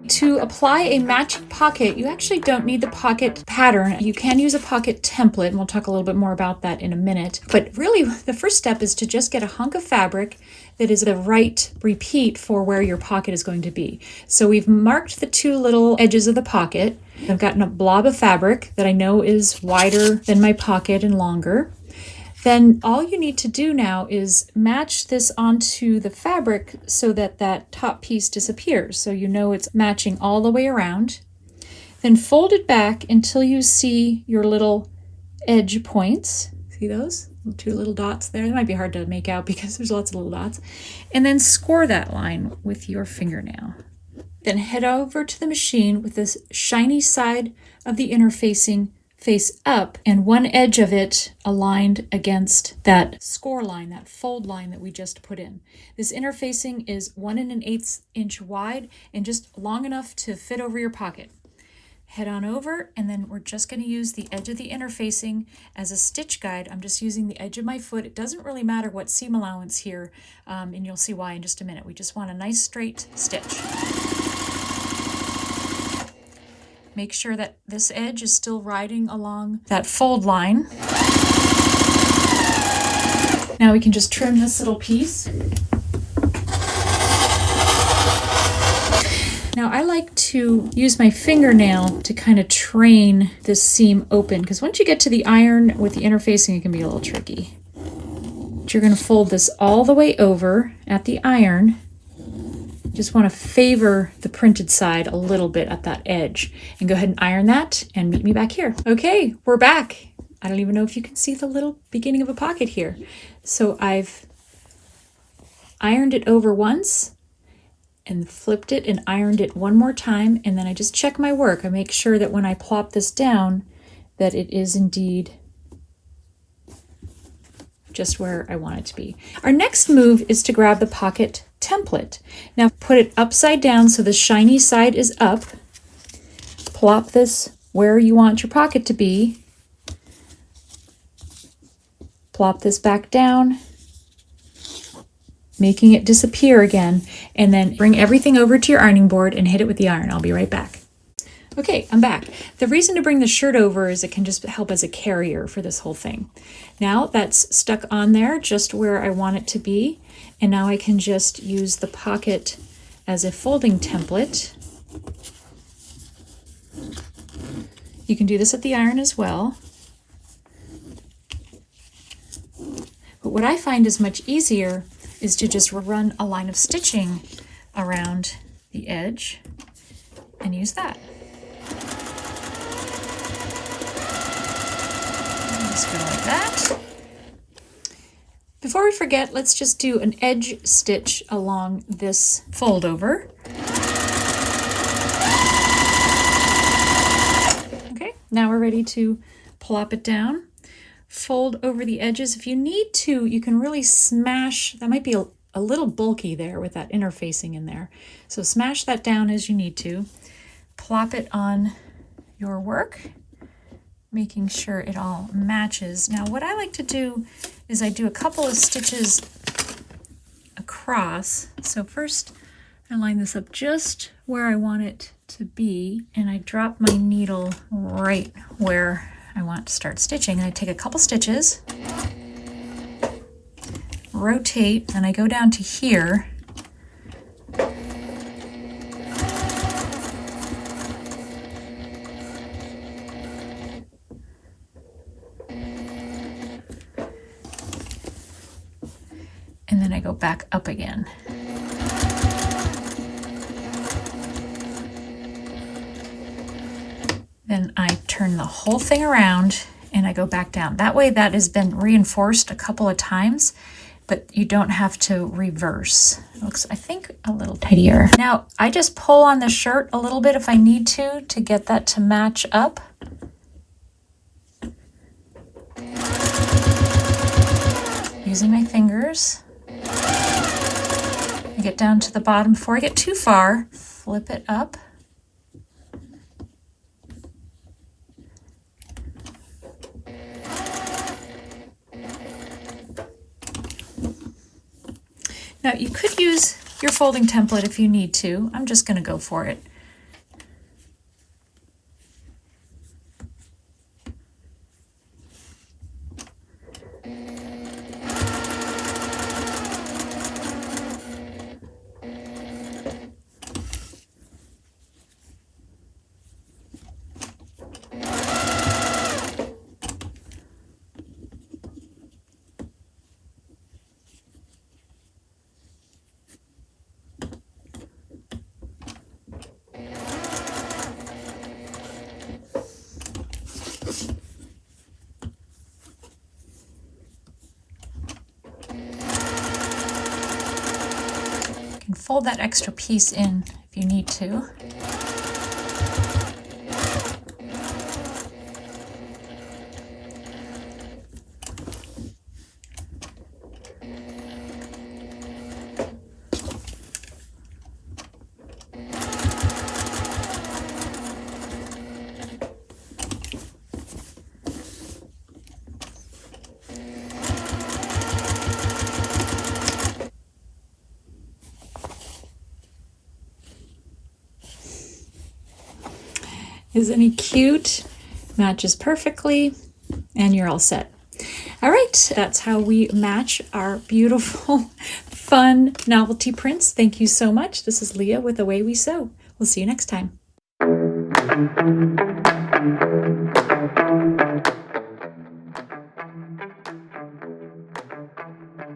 To apply a matching pocket, you actually don't need the pocket pattern. You can use a pocket template, and we'll talk a little bit more about that in a minute. But really, the first step is to just get a hunk of fabric that is the right repeat for where your pocket is going to be. So we've marked the two little edges of the pocket. I've gotten a blob of fabric that I know is wider than my pocket and longer. Then all you need to do now is match this onto the fabric so that that top piece disappears. So you know it's matching all the way around. Then fold it back until you see your little edge points. See those? Two little dots there. They might be hard to make out because there's lots of little dots. And then score that line with your fingernail. Then head over to the machine with this shiny side of the interfacing face up and one edge of it aligned against that score line, that fold line that we just put in. This interfacing is 1 1/8 inch wide and just long enough to fit over your pocket. Head on over, and then we're just going to use the edge of the interfacing as a stitch guide. I'm just using the edge of my foot. It doesn't really matter what seam allowance here, and you'll see why in just a minute. We just want a nice straight stitch. Make sure that this edge is still riding along that fold line. Now we can just trim this little piece. Now I like to use my fingernail to kind of train this seam open, because once you get to the iron with the interfacing, it can be a little tricky. But you're going to fold this all the way over at the iron. Just want to favor the printed side a little bit at that edge, and go ahead and iron that and meet me back here. Okay, we're back. I don't even know if you can see the little beginning of a pocket here. So I've ironed it over once and flipped it and ironed it one more time, and then I just check my work. I make sure that when I plop this down that it is indeed just where I want it to be. Our next move is to grab the pocket template. Now put it upside down so the shiny side is up. Plop this where you want your pocket to be. Plop this back down, making it disappear again, and then bring everything over to your ironing board and hit it with the iron. I'll be right back. Okay, I'm back. The reason to bring the shirt over is it can just help as a carrier for this whole thing. Now that's stuck on there just where I want it to be, and now I can just use the pocket as a folding template. You can do this at the iron as well. But what I find is much easier is to just run a line of stitching around the edge and use that. Just go like that. Before we forget, let's just do an edge stitch along this fold over. Okay, now we're ready to plop it down. Fold over the edges. If you need to, you can really smash. That might be a little bulky there with that interfacing in there. So smash that down as you need to. Plop it on your work, making sure it all matches. Now what I like to do is I do a couple of stitches across. So first I line this up just where I want it to be, and I drop my needle right where I want to start stitching. And I take a couple stitches, rotate, and I go down to here. And then I go back up again. Then I turn the whole thing around and I go back down. That way that has been reinforced a couple of times, but you don't have to reverse. It looks, I think, a little tidier. Now, I just pull on the shirt a little bit if I need to get that to match up. Using my fingers. I get down to the bottom before I get too far. Flip it up. Now you could use your folding template if you need to. I'm just going to go for it. You can fold that extra piece in if you need to. Isn't he cute? Matches perfectly, and you're all set. All right, that's how we match our beautiful, fun novelty prints. Thank you so much. This is Leah with Away We Sew. We'll see you next time.